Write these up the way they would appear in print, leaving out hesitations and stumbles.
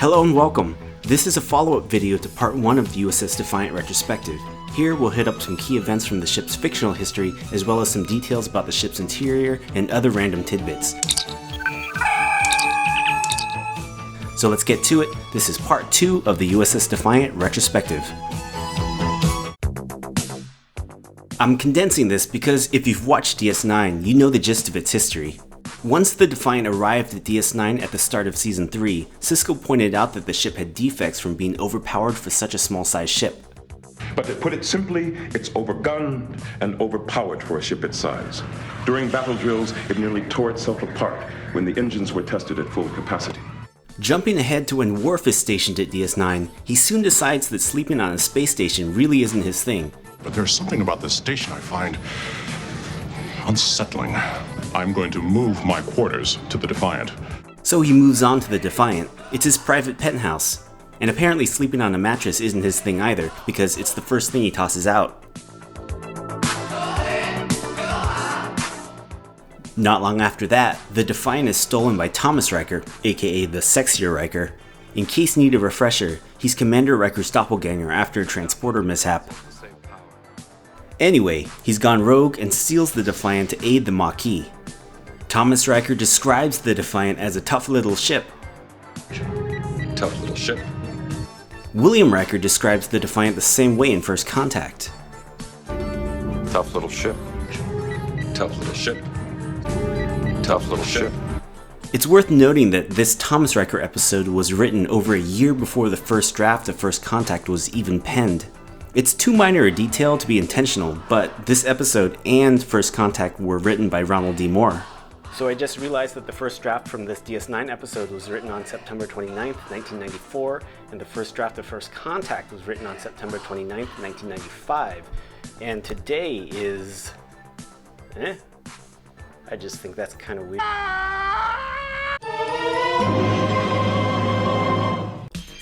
Hello and welcome. This is a follow-up video to part 1 of the USS Defiant Retrospective. Here we'll hit up some key events from the ship's fictional history, as well as some details about the ship's interior and other random tidbits. So let's get to it. This is part 2 of the USS Defiant Retrospective. I'm condensing this because if you've watched DS9, you know the gist of its history. Once the Defiant arrived at DS9 at the start of Season 3, Cisco pointed out that the ship had defects from being overpowered for such a small-sized ship. But to put it simply, it's overgunned and overpowered for a ship its size. During battle drills, it nearly tore itself apart when the engines were tested at full capacity. Jumping ahead to when Worf is stationed at DS9, he soon decides that sleeping on a space station really isn't his thing. But there's something about this station I find unsettling. I'm going to move my quarters to the Defiant. So he moves on to the Defiant. It's his private penthouse. And apparently sleeping on a mattress isn't his thing either, because it's the first thing he tosses out. Not long after that, the Defiant is stolen by Thomas Riker, aka the sexier Riker. In case you need a refresher, he's Commander Riker's doppelganger after a transporter mishap. Anyway, he's gone rogue and steals the Defiant to aid the Maquis. Thomas Riker describes the Defiant as a tough little ship. Tough little ship. William Riker describes the Defiant the same way in First Contact. Tough little ship. Tough little ship. Tough little ship. It's worth noting that this Thomas Riker episode was written over a year before the first draft of First Contact was even penned. It's too minor a detail to be intentional, but this episode and First Contact were written by Ronald D. Moore. So I just realized that the first draft from this DS9 episode was written on September 29th, 1994, and the first draft of First Contact was written on September 29th, 1995. And today is... I just think that's kind of weird.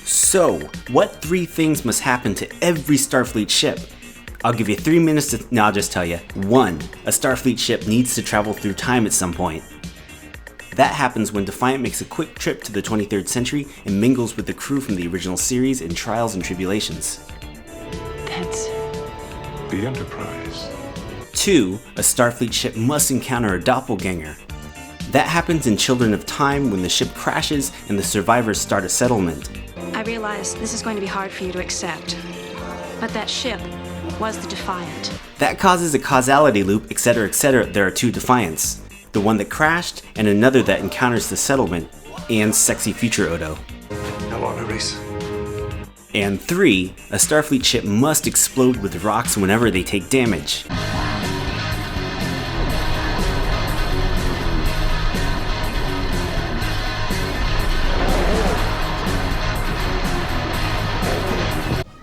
So, what 3 things must happen to every Starfleet ship? I'll give you 3 minutes to... No, I'll just tell you. 1. A Starfleet ship needs to travel through time at some point. That happens when Defiant makes a quick trip to the 23rd century and mingles with the crew from the original series in Trials and Tribulations. That's... The Enterprise. 2. A Starfleet ship must encounter a doppelganger. That happens in Children of Time when the ship crashes and the survivors start a settlement. I realize this is going to be hard for you to accept, but that ship was the Defiant. That causes a causality loop, etc., etc. There are 2 Defiants. The one that crashed, and another that encounters the settlement, and sexy future Odo. How long a race? And 3. A Starfleet ship must explode with rocks whenever they take damage.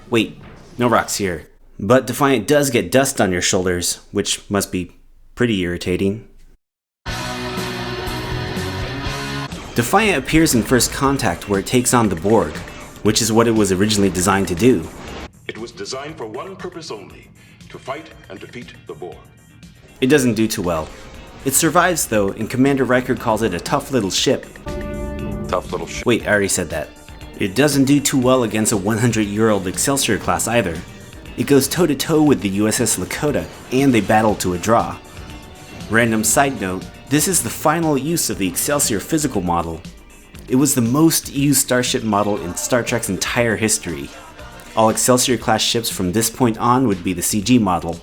Wait, no rocks here. But Defiant does get dust on your shoulders, which must be pretty irritating. Defiant appears in First Contact where it takes on the Borg, which is what it was originally designed to do. It was designed for one purpose only, to fight and defeat the Borg. It doesn't do too well. It survives though, and Commander Riker calls it a tough little ship. Tough little ship. Wait, I already said that. It doesn't do too well against a 100-year-old Excelsior class either. It goes toe-to-toe with the USS Lakota, and they battle to a draw. Random side note, this is the final use of the Excelsior physical model. It was the most used starship model in Star Trek's entire history. All Excelsior-class ships from this point on would be the CG model.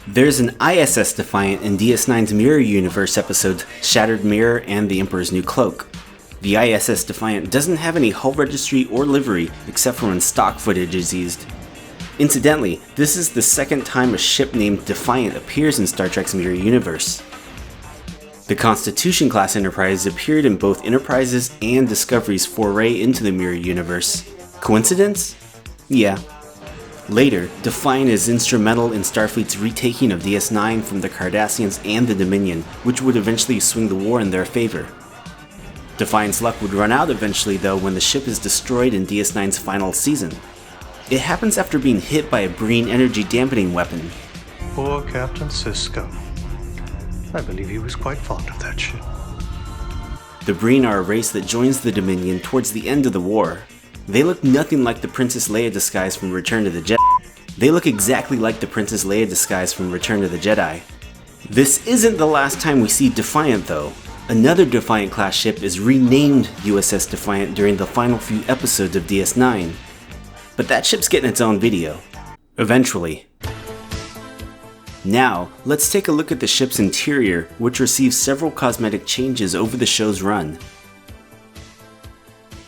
There's an ISS Defiant in DS9's Mirror Universe episodes Shattered Mirror and The Emperor's New Cloak. The ISS Defiant doesn't have any hull registry or livery except for when stock footage is used. Incidentally, this is the second time a ship named Defiant appears in Star Trek's Mirror Universe. The Constitution-class Enterprise appeared in both Enterprise's and Discovery's foray into the Mirror Universe. Coincidence? Yeah. Later, Defiant is instrumental in Starfleet's retaking of DS9 from the Cardassians and the Dominion, which would eventually swing the war in their favor. Defiant's luck would run out eventually though when the ship is destroyed in DS9's final season. It happens after being hit by a Breen energy dampening weapon. Poor Captain Sisko. I believe he was quite fond of that ship. The Breen are a race that joins the Dominion towards the end of the war. They look nothing like the Princess Leia disguise from Return of the Jedi. They look exactly like the Princess Leia disguise from Return of the Jedi. This isn't the last time we see Defiant though. Another Defiant class ship is renamed USS Defiant during the final few episodes of DS9. But that ship's getting its own video. Eventually. Now, let's take a look at the ship's interior, which receives several cosmetic changes over the show's run.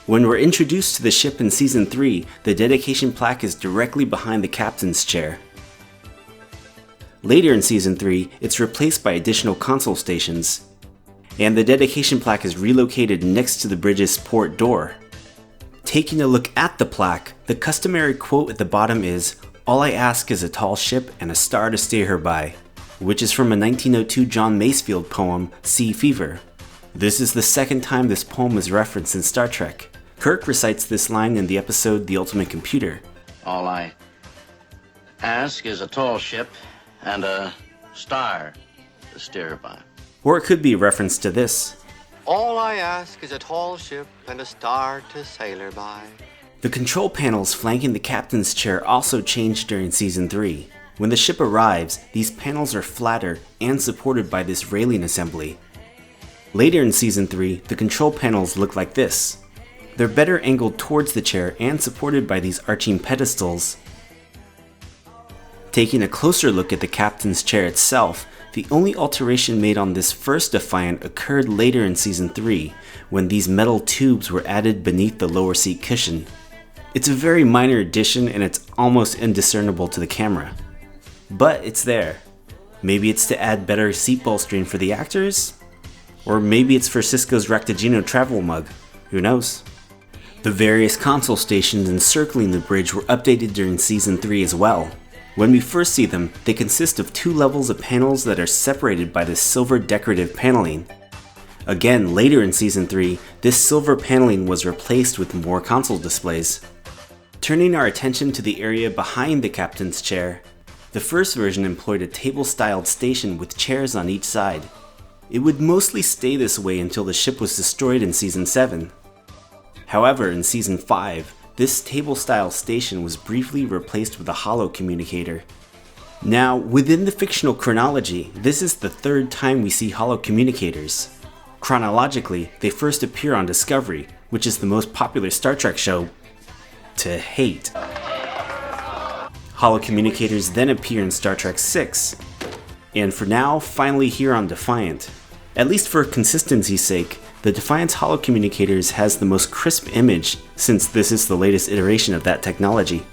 When we're introduced to the ship in Season 3, the dedication plaque is directly behind the captain's chair. Later in Season 3, it's replaced by additional console stations, and the dedication plaque is relocated next to the bridge's port door. Taking a look at the plaque, the customary quote at the bottom is, "All I ask is a tall ship and a star to steer her by," which is from a 1902 John Masefield poem, Sea Fever. This is the second time this poem is referenced in Star Trek. Kirk recites this line in the episode The Ultimate Computer. All I ask is a tall ship and a star to steer her by. Or it could be a reference to this. All I ask is a tall ship and a star to sail her by. The control panels flanking the captain's chair also changed during Season 3. When the ship arrives, these panels are flatter and supported by this railing assembly. Later in Season 3, the control panels look like this. They're better angled towards the chair and supported by these arching pedestals. Taking a closer look at the captain's chair itself, the only alteration made on this first Defiant occurred later in Season 3, when these metal tubes were added beneath the lower seat cushion. It's a very minor addition and it's almost indiscernible to the camera. But it's there. Maybe it's to add better seat bolstering for the actors? Or maybe it's for Cisco's Rectagino travel mug. Who knows? The various console stations encircling the bridge were updated during Season 3 as well. When we first see them, they consist of 2 levels of panels that are separated by this silver decorative paneling. Again, later in Season 3, this silver paneling was replaced with more console displays. Turning our attention to the area behind the captain's chair, the first version employed a table-styled station with chairs on each side. It would mostly stay this way until the ship was destroyed in Season 7. However, in Season 5, this table-style station was briefly replaced with a holo communicator. Now, within the fictional chronology, this is the 3rd time we see holo communicators. Chronologically, they first appear on Discovery, which is the most popular Star Trek show to hate. Holo communicators then appear in Star Trek VI, and for now, finally here on Defiant. At least for consistency's sake, the Defiant's holo communicators has the most crisp image since this is the latest iteration of that technology.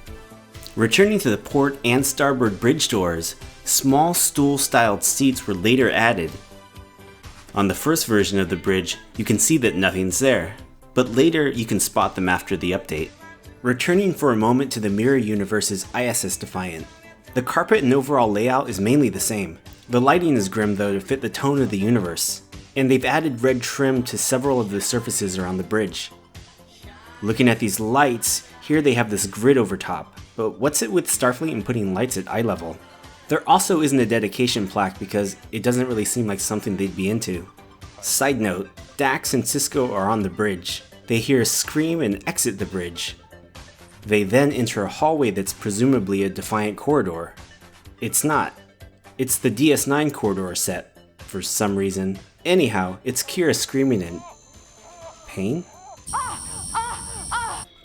Returning to the port and starboard bridge doors, small stool-styled seats were later added. On the first version of the bridge, you can see that nothing's there, but later you can spot them after the update. Returning for a moment to the Mirror Universe's ISS Defiant. The carpet and overall layout is mainly the same. The lighting is grim though to fit the tone of the universe, and they've added red trim to several of the surfaces around the bridge. Looking at these lights, here they have this grid over top, but what's it with Starfleet and putting lights at eye level? There also isn't a dedication plaque because it doesn't really seem like something they'd be into. Side note, Dax and Cisco are on the bridge. They hear a scream and exit the bridge. They then enter a hallway that's presumably a Defiant corridor. It's not. It's the DS9 corridor set, for some reason. Anyhow, it's Kira screaming in pain?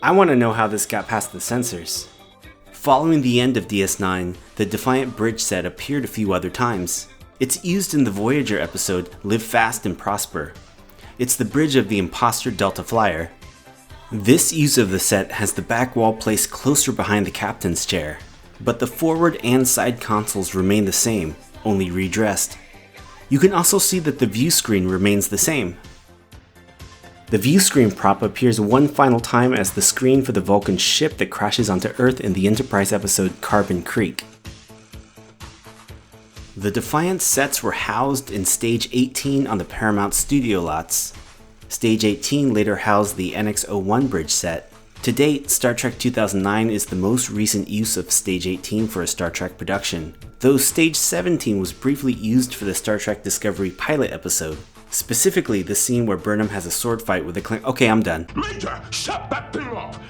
I want to know how this got past the censors. Following the end of DS9, the Defiant bridge set appeared a few other times. It's used in the Voyager episode Live Fast and Prosper. It's the bridge of the imposter Delta Flyer. This use of the set has the back wall placed closer behind the captain's chair, but the forward and side consoles remain the same, only redressed. You can also see that the view screen remains the same. The view screen prop appears one final time as the screen for the Vulcan ship that crashes onto Earth in the Enterprise episode Carbon Creek. The Defiant sets were housed in Stage 18 on the Paramount studio lots. Stage 18 later housed the NX-01 bridge set. To date, Star Trek 2009 is the most recent use of Stage 18 for a Star Trek production, though Stage 17 was briefly used for the Star Trek Discovery pilot episode. Specifically, the scene where Burnham has a sword fight with a Klingon. Okay, I'm done. Major, shut that thing off!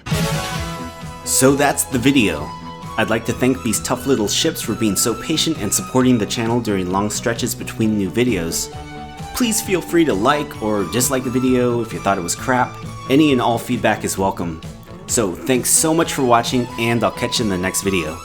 So that's the video. I'd like to thank these tough little ships for being so patient and supporting the channel during long stretches between new videos. Please feel free to like or dislike the video if you thought it was crap. Any and all feedback is welcome. So thanks so much for watching, and I'll catch you in the next video.